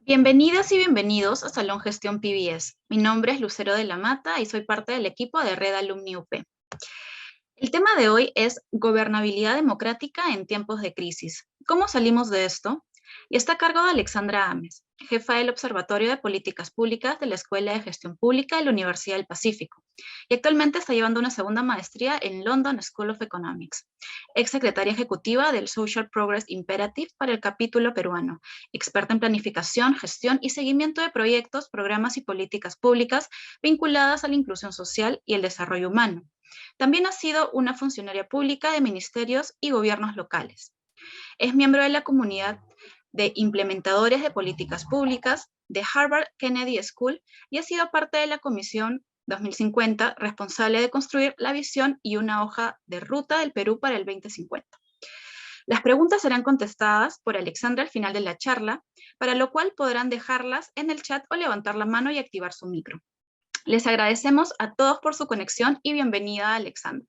Bienvenidas y bienvenidos a Salón Gestión PBS. Mi nombre es Lucero de la Mata y soy parte del equipo de Red Alumni UP. El tema de hoy es gobernabilidad democrática en tiempos de crisis. ¿Cómo salimos de esto? Y está a cargo de Alexandra Ames, jefa del Observatorio de Políticas Públicas de la Escuela de Gestión Pública de la Universidad del Pacífico, y actualmente está llevando una segunda maestría en London School of Economics. Ex secretaria ejecutiva del Social Progress Imperative para el capítulo peruano, experta en planificación, gestión y seguimiento de proyectos, programas y políticas públicas vinculadas a la inclusión social y el desarrollo humano. También ha sido una funcionaria pública de ministerios y gobiernos locales. Es miembro de la comunidad de implementadores de políticas públicas de Harvard Kennedy School y ha sido parte de la Comisión 2050 responsable de construir la visión y una hoja de ruta del Perú para el 2050. Las preguntas serán contestadas por Alexandra al final de la charla, para lo cual podrán dejarlas en el chat o levantar la mano y activar su micro. Les agradecemos a todos por su conexión y bienvenida, Alexandra.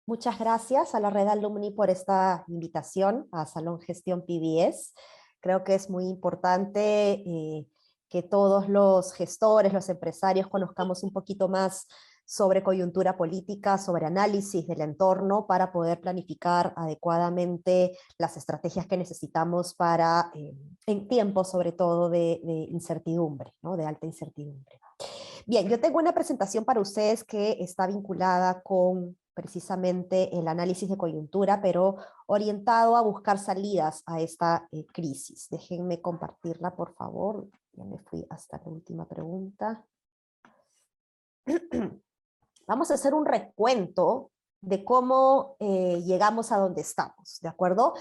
Muchas gracias a la Red Alumni por esta invitación a Salón Gestión PBS. Creo que es muy importante que todos los gestores, los empresarios conozcamos un poquito más sobre coyuntura política, sobre análisis del entorno para poder planificar adecuadamente las estrategias que necesitamos para, en tiempos sobre todo de incertidumbre, ¿no? De alta incertidumbre. Bien, yo tengo una presentación para ustedes que está vinculada con precisamente el análisis de coyuntura, pero orientado a buscar salidas a esta crisis. Déjenme compartirla, por favor. Ya me fui hasta la última pregunta. Vamos a hacer un recuento de cómo llegamos a donde estamos, ¿de acuerdo?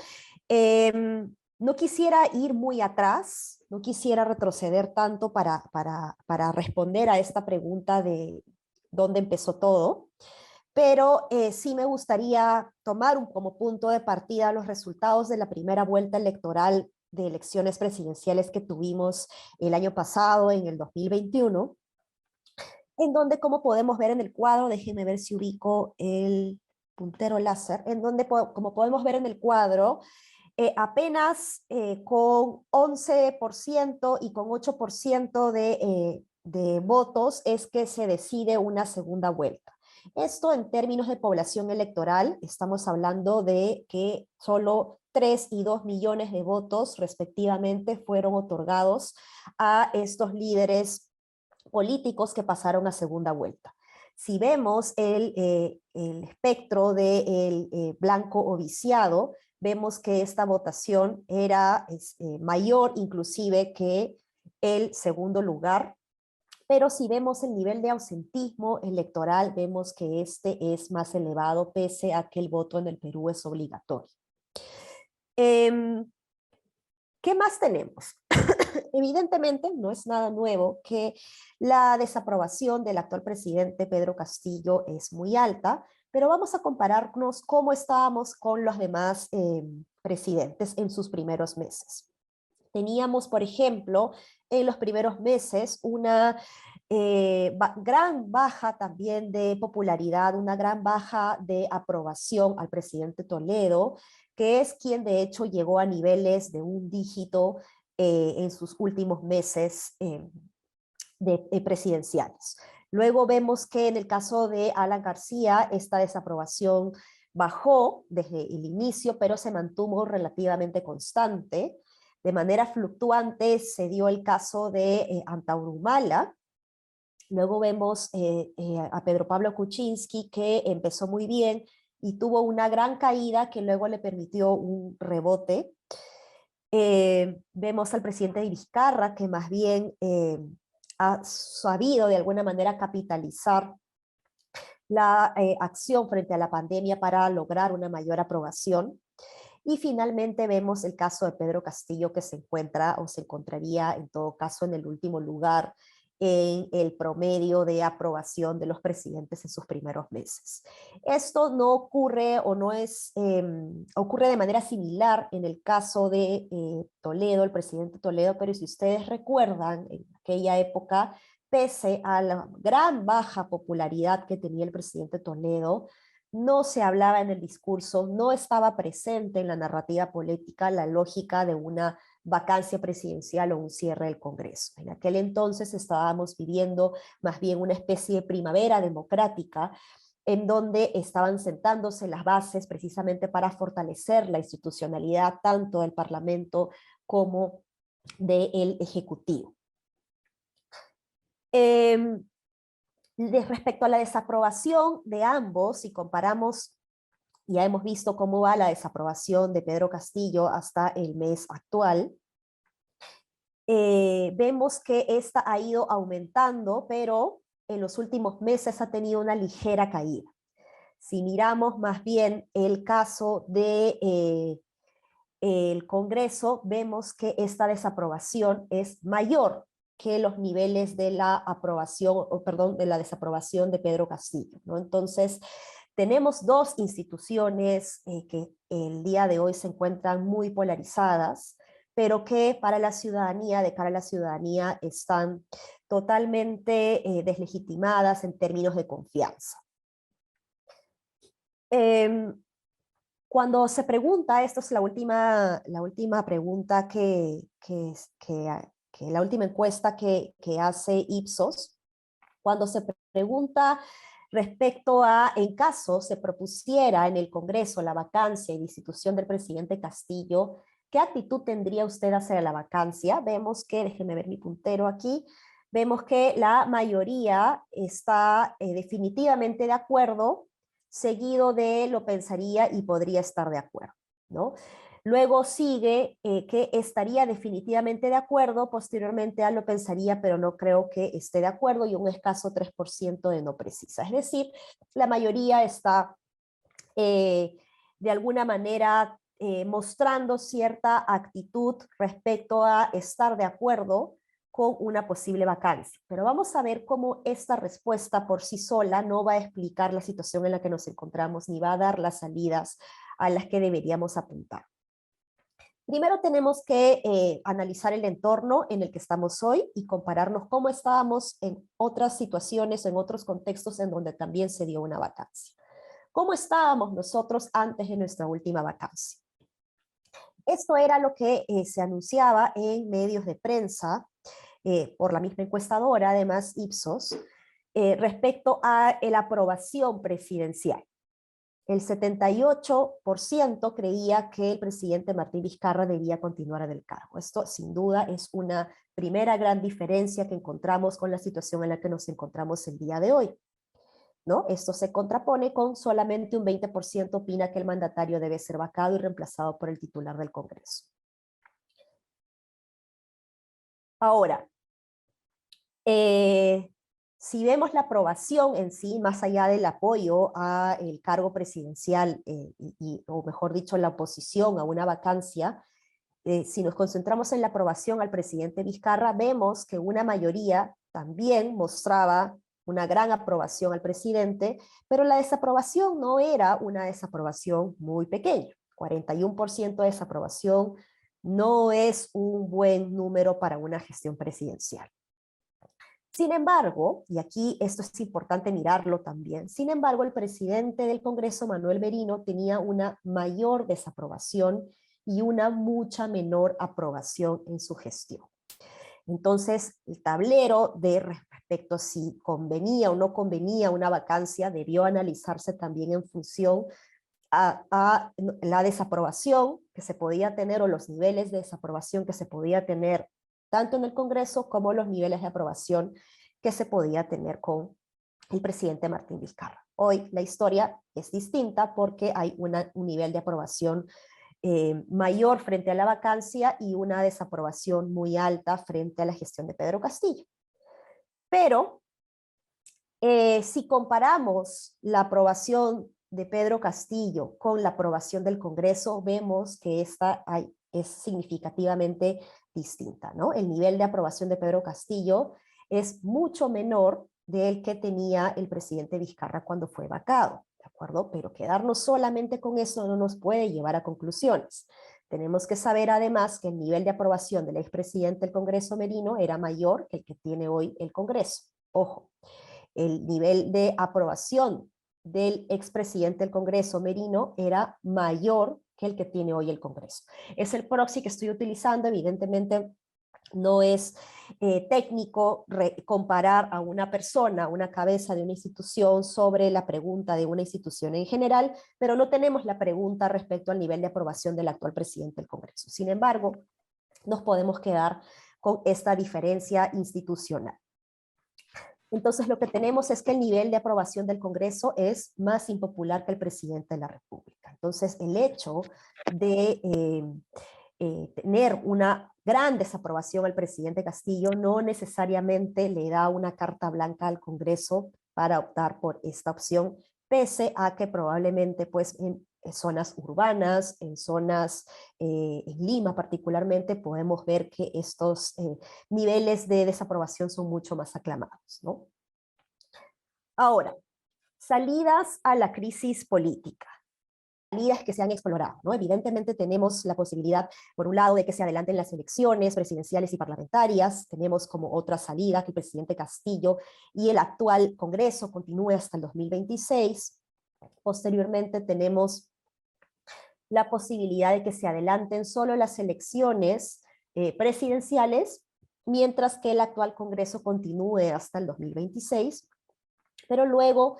No quisiera ir muy atrás, no quisiera retroceder tanto para responder a esta pregunta de dónde empezó todo, pero sí me gustaría tomar como punto de partida los resultados de la primera vuelta electoral de elecciones presidenciales que tuvimos el año pasado, en el 2021, en donde, como podemos ver en el cuadro, déjenme ver si ubico el puntero láser, en donde, como podemos ver en el cuadro, apenas con 11% y con 8% de votos es que se decide una segunda vuelta. Esto en términos de población electoral, estamos hablando de que solo 3 y 2 millones de votos respectivamente fueron otorgados a estos líderes políticos que pasaron a segunda vuelta. Si vemos el espectro del blanco o viciado, vemos que esta votación era mayor inclusive que el segundo lugar, pero si vemos el nivel de ausentismo electoral, vemos que este es más elevado pese a que el voto en el Perú es obligatorio. ¿Qué más tenemos? Evidentemente no es nada nuevo que la desaprobación del actual presidente Pedro Castillo es muy alta, pero vamos a compararnos cómo estábamos con los demás presidentes en sus primeros meses. Teníamos, por ejemplo, en los primeros meses una gran baja también de popularidad, una gran baja de aprobación al presidente Toledo, que es quien de hecho llegó a niveles de un dígito en sus últimos meses presidenciales. Luego vemos que en el caso de Alan García, esta desaprobación bajó desde el inicio, pero se mantuvo relativamente constante. De manera fluctuante se dio el caso de Antauro Humala. Luego vemos a Pedro Pablo Kuczynski, que empezó muy bien y tuvo una gran caída que luego le permitió un rebote. Vemos al presidente de Vizcarra, que más bien ha sabido de alguna manera capitalizar la acción frente a la pandemia para lograr una mayor aprobación. Y finalmente vemos el caso de Pedro Castillo, que se encuentra o se encontraría en todo caso en el último lugar en el promedio de aprobación de los presidentes en sus primeros meses. Esto no ocurre o no es, ocurre de manera similar en el caso de Toledo, el presidente Toledo, pero si ustedes recuerdan, en aquella época, pese a la gran baja popularidad que tenía el presidente Toledo, no se hablaba en el discurso, no estaba presente en la narrativa política la lógica de una vacancia presidencial o un cierre del Congreso. En aquel entonces estábamos viviendo más bien una especie de primavera democrática en donde estaban sentándose las bases precisamente para fortalecer la institucionalidad tanto del Parlamento como del Ejecutivo. Respecto a la desaprobación de ambos, si comparamos, ya hemos visto cómo va la desaprobación de Pedro Castillo hasta el mes actual, vemos que esta ha ido aumentando, pero en los últimos meses ha tenido una ligera caída. Si miramos más bien el caso de el Congreso, vemos que esta desaprobación es mayor que los niveles de la aprobación, o perdón, de la desaprobación de Pedro Castillo, ¿no? Entonces, tenemos dos instituciones que el día de hoy se encuentran muy polarizadas, pero que para la ciudadanía, de cara a la ciudadanía, están totalmente deslegitimadas en términos de confianza. Cuando se pregunta, esto es la última pregunta la última encuesta que hace Ipsos, cuando se pregunta respecto a, en caso se propusiera en el Congreso la vacancia y destitución del presidente Castillo, ¿qué actitud tendría usted hacia la vacancia? Vemos que, déjeme ver mi puntero aquí, vemos que la mayoría está definitivamente de acuerdo, seguido de lo pensaría y podría estar de acuerdo, ¿no? Luego sigue que estaría definitivamente de acuerdo, posteriormente a lo pensaría, pero no creo que esté de acuerdo, y un escaso 3% de no precisa. Es decir, la mayoría está de alguna manera mostrando cierta actitud respecto a estar de acuerdo con una posible vacancia. Pero vamos a ver cómo esta respuesta por sí sola no va a explicar la situación en la que nos encontramos, ni va a dar las salidas a las que deberíamos apuntar. Primero tenemos que analizar el entorno en el que estamos hoy y compararnos cómo estábamos en otras situaciones, en otros contextos en donde también se dio una vacancia. ¿Cómo estábamos nosotros antes de nuestra última vacancia? Esto era lo que se anunciaba en medios de prensa por la misma encuestadora, además Ipsos, respecto a la aprobación presidencial. El 78% creía que el presidente Martín Vizcarra debía continuar en el cargo. Esto sin duda es una primera gran diferencia que encontramos con la situación en la que nos encontramos el día de hoy, ¿no? Esto se contrapone con solamente un 20% opina que el mandatario debe ser vacado y reemplazado por el titular del Congreso. Ahora, si vemos la aprobación en sí, más allá del apoyo al cargo presidencial, o mejor dicho, la oposición a una vacancia, si nos concentramos en la aprobación al presidente Vizcarra, vemos que una mayoría también mostraba una gran aprobación al presidente, pero la desaprobación no era una desaprobación muy pequeña. 41% de desaprobación no es un buen número para una gestión presidencial. Sin embargo, y aquí esto es importante mirarlo también, sin embargo, el presidente del Congreso, Manuel Merino, tenía una mayor desaprobación y una mucha menor aprobación en su gestión. Entonces, el tablero de respecto a si convenía o no convenía una vacancia debió analizarse también en función a la desaprobación que se podía tener o los niveles de desaprobación que se podía tener tanto en el Congreso como los niveles de aprobación que se podía tener con el presidente Martín Vizcarra. Hoy la historia es distinta porque hay un nivel de aprobación mayor frente a la vacancia y una desaprobación muy alta frente a la gestión de Pedro Castillo. Pero si comparamos la aprobación de Pedro Castillo con la aprobación del Congreso, vemos que esta es significativamente distinta, ¿no? El nivel de aprobación de Pedro Castillo es mucho menor del que tenía el presidente Vizcarra cuando fue vacado, ¿de acuerdo? Pero quedarnos solamente con eso no nos puede llevar a conclusiones. Tenemos que saber además que el nivel de aprobación del expresidente del Congreso Merino era mayor que el que tiene hoy el Congreso. Ojo, el nivel de aprobación del expresidente del Congreso, Merino, era mayor que el que tiene hoy el Congreso. Es el proxy que estoy utilizando, evidentemente no es técnico comparar a una persona, una cabeza de una institución sobre la pregunta de una institución en general, pero no tenemos la pregunta respecto al nivel de aprobación del actual presidente del Congreso. Sin embargo, nos podemos quedar con esta diferencia institucional. Entonces lo que tenemos es que el nivel de aprobación del Congreso es más impopular que el presidente de la República. Entonces el hecho de tener una gran desaprobación al presidente Castillo no necesariamente le da una carta blanca al Congreso para optar por esta opción, pese a que probablemente pues en zonas urbanas, en zonas, en Lima particularmente, podemos ver que estos niveles de desaprobación son mucho más aclamados, ¿no? Ahora, salidas a la crisis política. Salidas que se han explorado, ¿no? Evidentemente tenemos la posibilidad, por un lado, de que se adelanten las elecciones presidenciales y parlamentarias. Tenemos como otra salida que el presidente Castillo y el actual Congreso continúe hasta el 2026. Posteriormente tenemos la posibilidad de que se adelanten solo las elecciones presidenciales, mientras que el actual Congreso continúe hasta el 2026, pero luego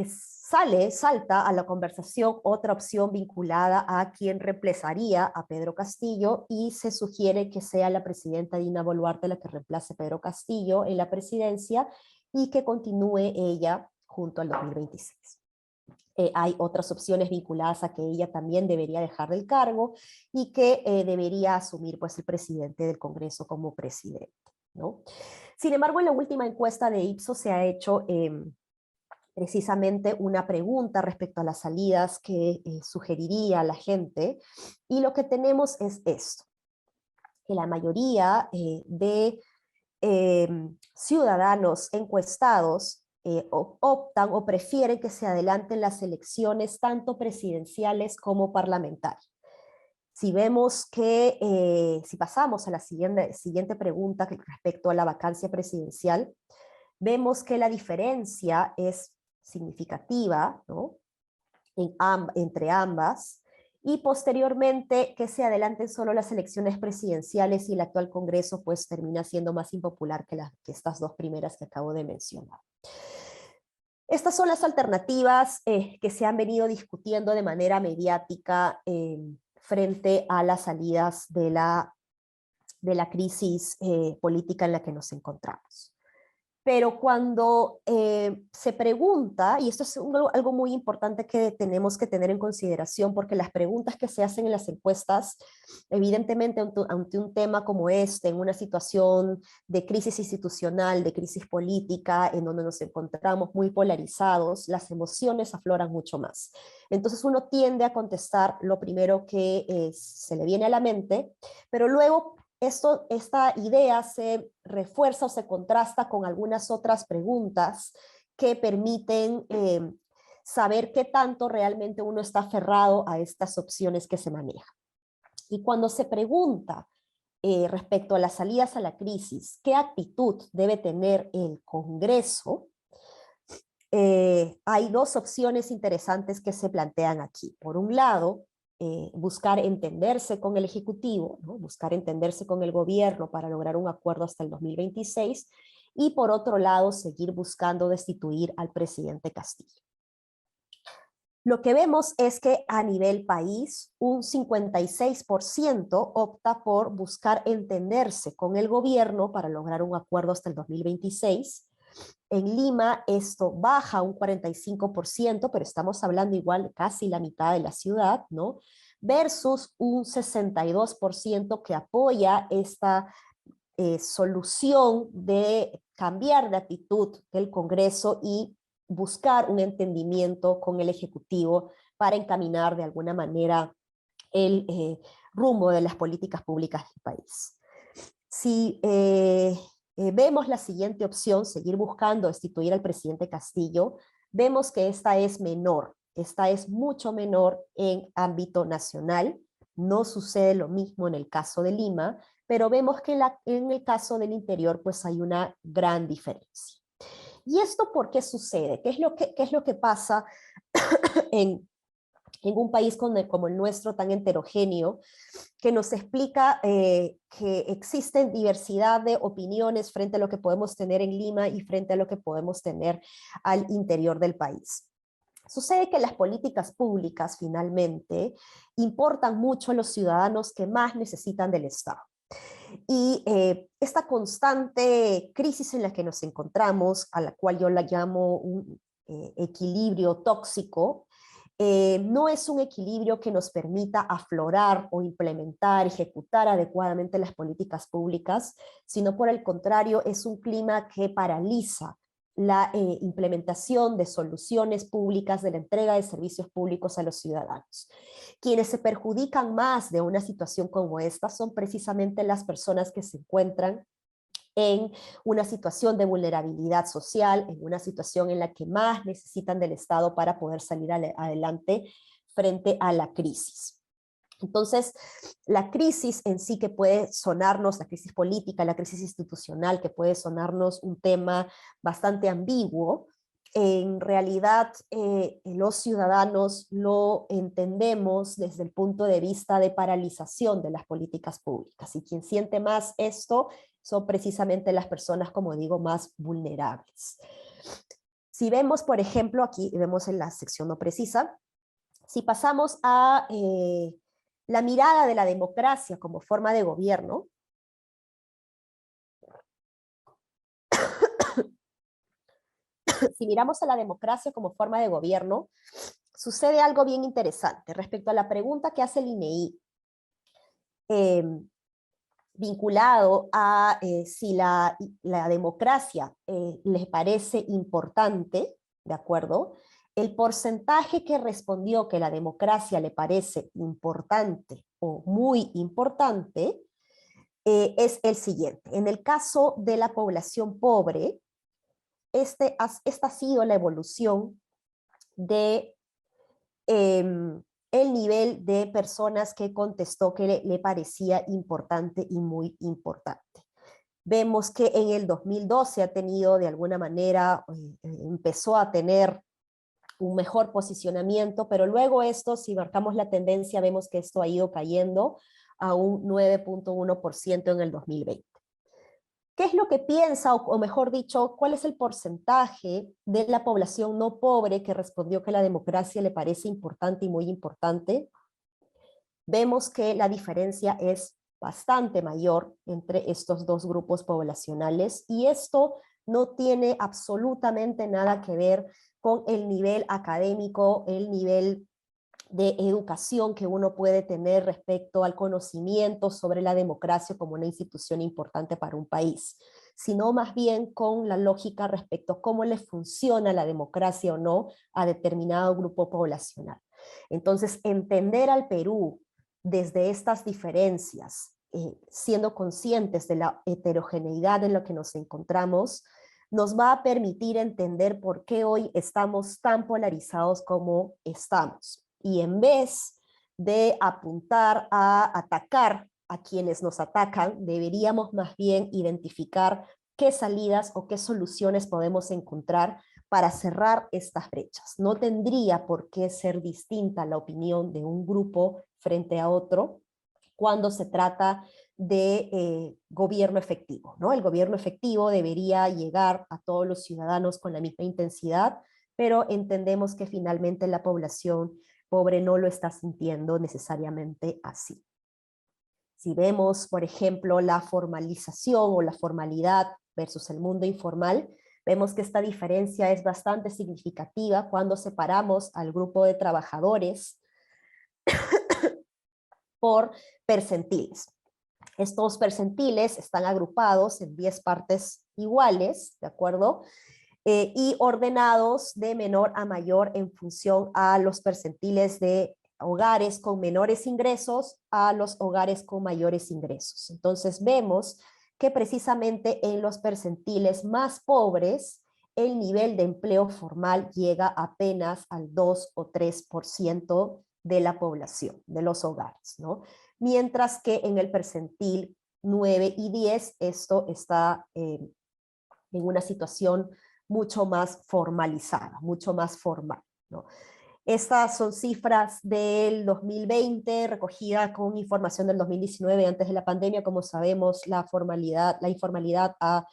salta a la conversación otra opción vinculada a quien reemplazaría a Pedro Castillo, y se sugiere que sea la presidenta Dina Boluarte la que reemplace a Pedro Castillo en la presidencia y que continúe ella junto al 2026. Hay otras opciones vinculadas a que ella también debería dejar el cargo y que debería asumir pues el presidente del Congreso como presidente, ¿no? Sin embargo, en la última encuesta de Ipsos se ha hecho precisamente una pregunta respecto a las salidas que sugeriría la gente, y lo que tenemos es esto, que la mayoría de ciudadanos encuestados optan o prefieren que se adelanten las elecciones tanto presidenciales como parlamentarias. Si vemos que, si pasamos a la siguiente pregunta respecto a la vacancia presidencial, vemos que la diferencia es significativa, ¿no? Entre ambas, y posteriormente que se adelanten solo las elecciones presidenciales y el actual Congreso pues termina siendo más impopular que estas dos primeras que acabo de mencionar. Estas son las alternativas que se han venido discutiendo de manera mediática frente a las salidas de la crisis política en la que nos encontramos. Pero cuando se pregunta, y esto es algo muy importante que tenemos que tener en consideración, porque las preguntas que se hacen en las encuestas, evidentemente ante un tema como este, en una situación de crisis institucional, de crisis política, en donde nos encontramos muy polarizados, las emociones afloran mucho más. Entonces uno tiende a contestar lo primero que se le viene a la mente, pero luego esta idea se refuerza o se contrasta con algunas otras preguntas que permiten saber qué tanto realmente uno está aferrado a estas opciones que se manejan. Y cuando se pregunta respecto a las salidas a la crisis, ¿qué actitud debe tener el Congreso? Hay dos opciones interesantes que se plantean aquí. Por un lado, buscar entenderse con el Ejecutivo, ¿no? Buscar entenderse con el gobierno para lograr un acuerdo hasta el 2026, y por otro lado, seguir buscando destituir al presidente Castillo. Lo que vemos es que a nivel país, un 56% opta por buscar entenderse con el gobierno para lograr un acuerdo hasta el 2026. En Lima esto baja un 45%, pero estamos hablando igual casi la mitad de la ciudad, ¿no? Versus un 62% que apoya esta solución de cambiar de actitud del Congreso y buscar un entendimiento con el Ejecutivo para encaminar de alguna manera el rumbo de las políticas públicas del país. Si vemos la siguiente opción, seguir buscando destituir al presidente Castillo, vemos que esta es menor, esta es mucho menor en ámbito nacional. No sucede lo mismo en el caso de Lima, pero vemos que en el caso del interior pues hay una gran diferencia. ¿Y esto por qué sucede? ¿Qué es lo que pasa en, en un país como el nuestro tan heterogéneo, que nos explica que existen diversidad de opiniones frente a lo que podemos tener en Lima y frente a lo que podemos tener al interior del país? Sucede que las políticas públicas finalmente importan mucho a los ciudadanos que más necesitan del Estado. Y esta constante crisis en la que nos encontramos, a la cual yo la llamo un equilibrio tóxico, no es un equilibrio que nos permita aflorar o implementar, ejecutar adecuadamente las políticas públicas, sino por el contrario, es un clima que paraliza la implementación de soluciones públicas, de la entrega de servicios públicos a los ciudadanos. Quienes se perjudican más de una situación como esta son precisamente las personas que se encuentran en una situación de vulnerabilidad social, en una situación en la que más necesitan del Estado para poder salir adelante frente a la crisis. Entonces, la crisis en sí que puede sonarnos, la crisis política, la crisis institucional, que puede sonarnos un tema bastante ambiguo, en realidad los ciudadanos lo entendemos desde el punto de vista de paralización de las políticas públicas. Y quien siente más esto son precisamente las personas, como digo, más vulnerables. Si vemos, por ejemplo, aquí vemos en la sección no precisa, si pasamos a la mirada de la democracia como forma de gobierno, si miramos a la democracia como forma de gobierno, sucede algo bien interesante respecto a la pregunta que hace el INEI, vinculado a si la democracia les parece importante, ¿de acuerdo? El porcentaje que respondió que la democracia le parece importante o muy importante es el siguiente. En el caso de la población pobre, esta ha sido la evolución de el nivel de personas que contestó que le parecía importante y muy importante. Vemos que en el 2012 ha tenido de alguna manera, empezó a tener un mejor posicionamiento, pero luego esto, si marcamos la tendencia, vemos que esto ha ido cayendo a un 9.1% en el 2020. ¿Qué es lo que piensa, o mejor dicho, cuál es el porcentaje de la población no pobre que respondió que la democracia le parece importante y muy importante? Vemos que la diferencia es bastante mayor entre estos dos grupos poblacionales y esto no tiene absolutamente nada que ver con el nivel académico, el nivel de educación que uno puede tener respecto al conocimiento sobre la democracia como una institución importante para un país, sino más bien con la lógica respecto a cómo le funciona la democracia o no a determinado grupo poblacional. Entonces, entender al Perú desde estas diferencias, siendo conscientes de la heterogeneidad en la que nos encontramos, nos va a permitir entender por qué hoy estamos tan polarizados como estamos. Y en vez de apuntar a atacar a quienes nos atacan, deberíamos más bien identificar qué salidas o qué soluciones podemos encontrar para cerrar estas brechas. No tendría por qué ser distinta la opinión de un grupo frente a otro cuando se trata de gobierno efectivo, ¿no? El gobierno efectivo debería llegar a todos los ciudadanos con la misma intensidad, pero entendemos que finalmente la población pobre no lo está sintiendo necesariamente así. Si vemos, por ejemplo, la formalización o la formalidad versus el mundo informal, vemos que esta diferencia es bastante significativa cuando separamos al grupo de trabajadores por percentiles. Estos percentiles están agrupados en 10 partes iguales, ¿de acuerdo? Y ordenados de menor a mayor en función a los percentiles de hogares con menores ingresos a los hogares con mayores ingresos. Entonces vemos que precisamente en los percentiles más pobres, el nivel de empleo formal llega apenas al 2 o 3% de la población, de los hogares, ¿no? Mientras que en el percentil 9 y 10 esto está en una situación mucho más formalizada, mucho más formal, ¿no? Estas son cifras del 2020, recogidas con información del 2019, antes de la pandemia. Como sabemos, la informalidad ha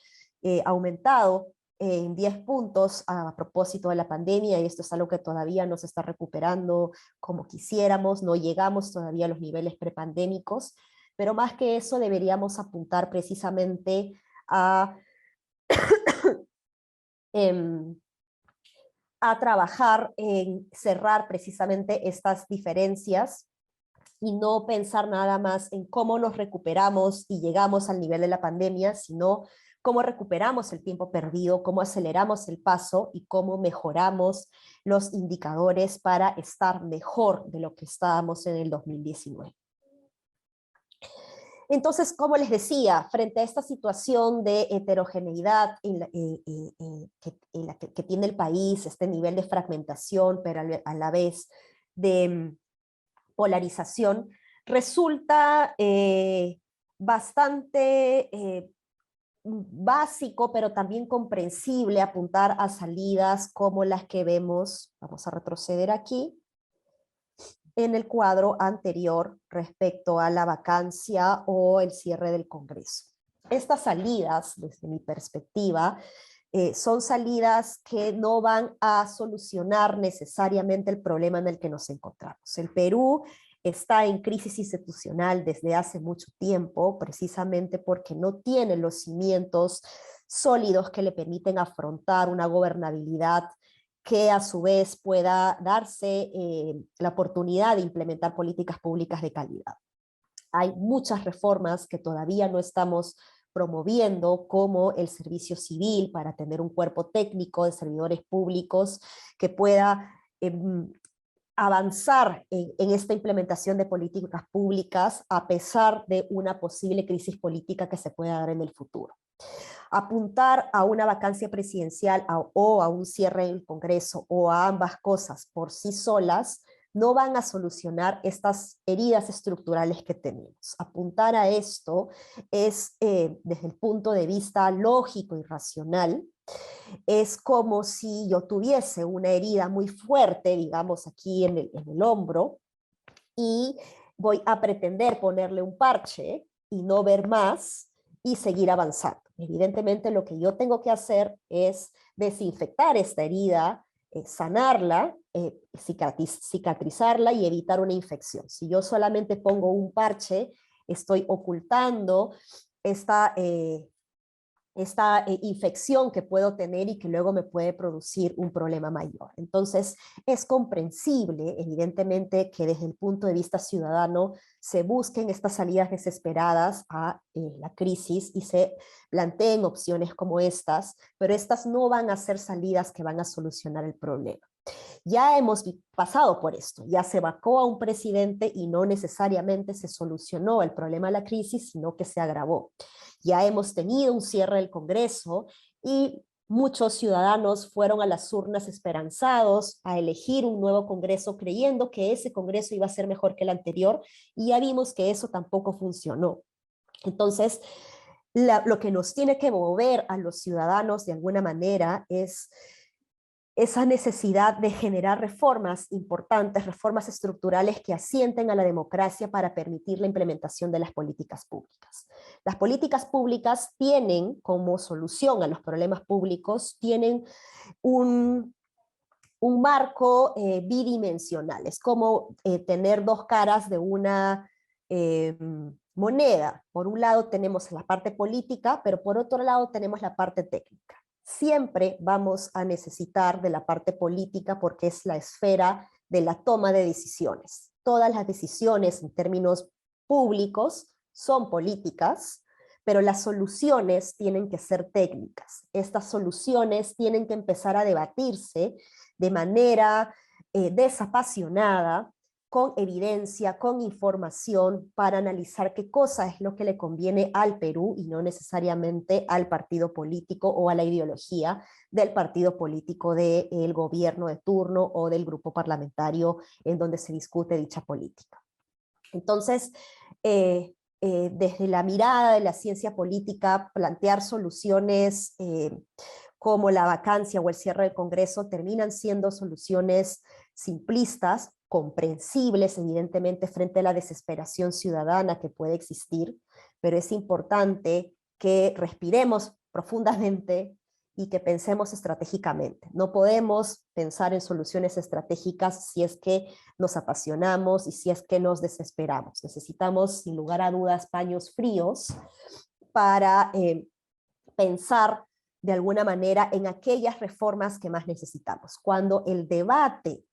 aumentado en 10 puntos a propósito de la pandemia, y esto es algo que todavía no se está recuperando como quisiéramos, no llegamos todavía a los niveles prepandémicos, pero más que eso deberíamos apuntar precisamente a, a trabajar en cerrar precisamente estas diferencias y no pensar nada más en cómo nos recuperamos y llegamos al nivel de la pandemia, sino cómo recuperamos el tiempo perdido, cómo aceleramos el paso y cómo mejoramos los indicadores para estar mejor de lo que estábamos en el 2019. Entonces, como les decía, frente a esta situación de heterogeneidad que tiene el país, este nivel de fragmentación, pero a la vez de polarización, resulta bastante básico, pero también comprensible apuntar a salidas como las que vemos, vamos a retroceder aquí, en el cuadro anterior respecto a la vacancia o el cierre del Congreso. Estas salidas, desde mi perspectiva, son salidas que no van a solucionar necesariamente el problema en el que nos encontramos. El Perú está en crisis institucional desde hace mucho tiempo, precisamente porque no tiene los cimientos sólidos que le permiten afrontar una gobernabilidad que a su vez pueda darse la oportunidad de implementar políticas públicas de calidad. Hay muchas reformas que todavía no estamos promoviendo, como el servicio civil, para tener un cuerpo técnico de servidores públicos que pueda avanzar en esta implementación de políticas públicas a pesar de una posible crisis política que se pueda dar en el futuro. Apuntar a una vacancia presidencial o a un cierre del Congreso o a ambas cosas por sí solas no van a solucionar estas heridas estructurales que tenemos. Apuntar a esto es, desde el punto de vista lógico y racional, es como si yo tuviese una herida muy fuerte, digamos aquí en el hombro, y voy a pretender ponerle un parche y no ver más y seguir avanzando. Evidentemente lo que yo tengo que hacer es desinfectar esta herida, sanarla, cicatrizarla y evitar una infección. Si yo solamente pongo un parche, estoy ocultando esta infección que puedo tener y que luego me puede producir un problema mayor. Entonces, es comprensible, evidentemente, que desde el punto de vista ciudadano se busquen estas salidas desesperadas a la crisis y se planteen opciones como estas, pero estas no van a ser salidas que van a solucionar el problema. Ya hemos pasado por esto, ya se vacó a un presidente y no necesariamente se solucionó el problema de la crisis, sino que se agravó. Ya hemos tenido un cierre del Congreso y muchos ciudadanos fueron a las urnas esperanzados a elegir un nuevo Congreso creyendo que ese Congreso iba a ser mejor que el anterior, y ya vimos que eso tampoco funcionó. Entonces, lo que nos tiene que mover a los ciudadanos de alguna manera es esa necesidad de generar reformas importantes, reformas estructurales que asienten a la democracia para permitir la implementación de las políticas públicas. Las políticas públicas tienen como solución a los problemas públicos, tienen un marco bidimensional. Es como tener dos caras de una moneda. Por un lado tenemos la parte política, pero por otro lado tenemos la parte técnica. Siempre vamos a necesitar de la parte política porque es la esfera de la toma de decisiones. Todas las decisiones en términos públicos son políticas, pero las soluciones tienen que ser técnicas. Estas soluciones tienen que empezar a debatirse de manera desapasionada, con evidencia, con información, para analizar qué cosa es lo que le conviene al Perú y no necesariamente al partido político o a la ideología del partido político del gobierno de turno o del grupo parlamentario en donde se discute dicha política. Entonces, desde la mirada de la ciencia política, plantear soluciones como la vacancia o el cierre del Congreso terminan siendo soluciones simplistas, comprensibles evidentemente frente a la desesperación ciudadana que puede existir, pero es importante que respiremos profundamente y que pensemos estratégicamente. No podemos pensar en soluciones estratégicas si es que nos apasionamos y si es que nos desesperamos. Necesitamos, sin lugar a dudas, paños fríos para pensar de alguna manera en aquellas reformas que más necesitamos. Cuando el debate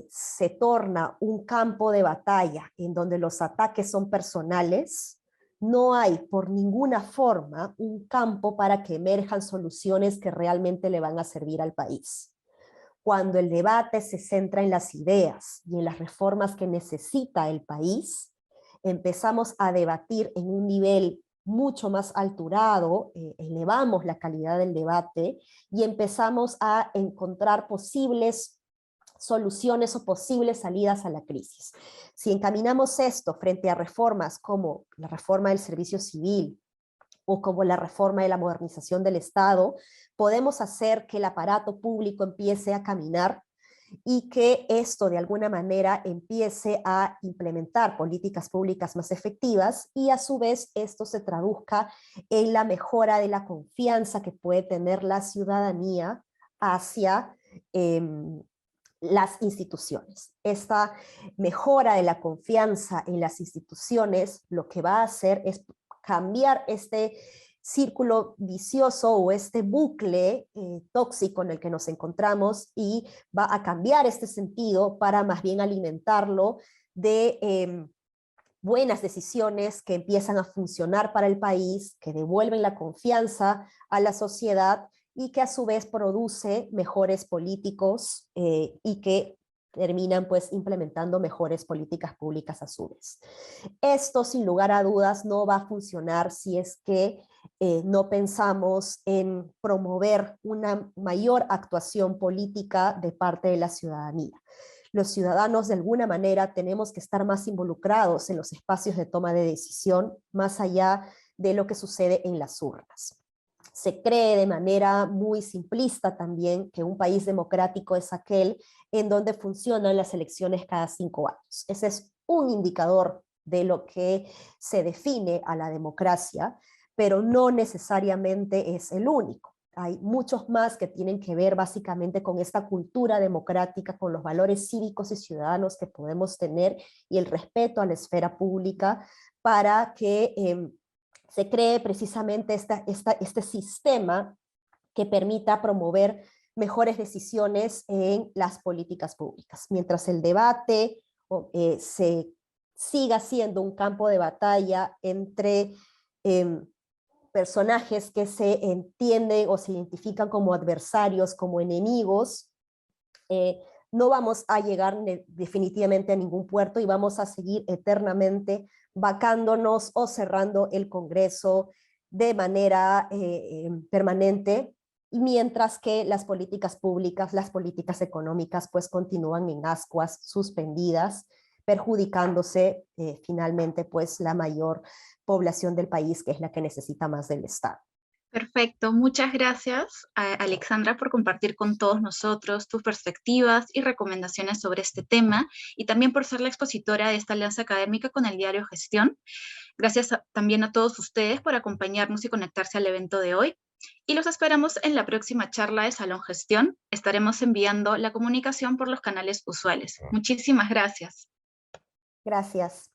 se torna un campo de batalla en donde los ataques son personales, no hay por ninguna forma un campo para que emerjan soluciones que realmente le van a servir al país. Cuando el debate se centra en las ideas y en las reformas que necesita el país, empezamos a debatir en un nivel mucho más alturado, elevamos la calidad del debate y empezamos a encontrar posibles soluciones o posibles salidas a la crisis. Si encaminamos esto frente a reformas como la reforma del servicio civil o como la reforma de la modernización del Estado, podemos hacer que el aparato público empiece a caminar y que esto de alguna manera empiece a implementar políticas públicas más efectivas y a su vez esto se traduzca en la mejora de la confianza que puede tener la ciudadanía hacia las instituciones. Esta mejora de la confianza en las instituciones lo que va a hacer es cambiar este círculo vicioso o este bucle tóxico en el que nos encontramos y va a cambiar este sentido para más bien alimentarlo de buenas decisiones que empiezan a funcionar para el país, que devuelven la confianza a la sociedad y que a su vez produce mejores políticos y que terminan pues implementando mejores políticas públicas a su vez. Esto sin lugar a dudas no va a funcionar si es que no pensamos en promover una mayor actuación política de parte de la ciudadanía. Los ciudadanos de alguna manera tenemos que estar más involucrados en los espacios de toma de decisión, más allá de lo que sucede en las urnas. Se cree de manera muy simplista también que un país democrático es aquel en donde funcionan las elecciones cada 5 años. Ese es un indicador de lo que se define a la democracia, pero no necesariamente es el único. Hay muchos más que tienen que ver básicamente con esta cultura democrática, con los valores cívicos y ciudadanos que podemos tener y el respeto a la esfera pública para que se cree precisamente este sistema que permita promover mejores decisiones en las políticas públicas. Mientras el debate se siga siendo un campo de batalla entre personajes que se entienden o se identifican como adversarios, como enemigos, no vamos a llegar definitivamente a ningún puerto y vamos a seguir eternamente vacándonos o cerrando el Congreso de manera permanente, mientras que las políticas públicas, las políticas económicas, pues continúan en ascuas, suspendidas, perjudicándose finalmente pues la mayor población del país, que es la que necesita más del Estado. Perfecto, muchas gracias Alexandra por compartir con todos nosotros tus perspectivas y recomendaciones sobre este tema y también por ser la expositora de esta alianza académica con el diario Gestión. Gracias también a todos ustedes por acompañarnos y conectarse al evento de hoy y los esperamos en la próxima charla de Salón Gestión. Estaremos enviando la comunicación por los canales usuales. Muchísimas gracias. Gracias.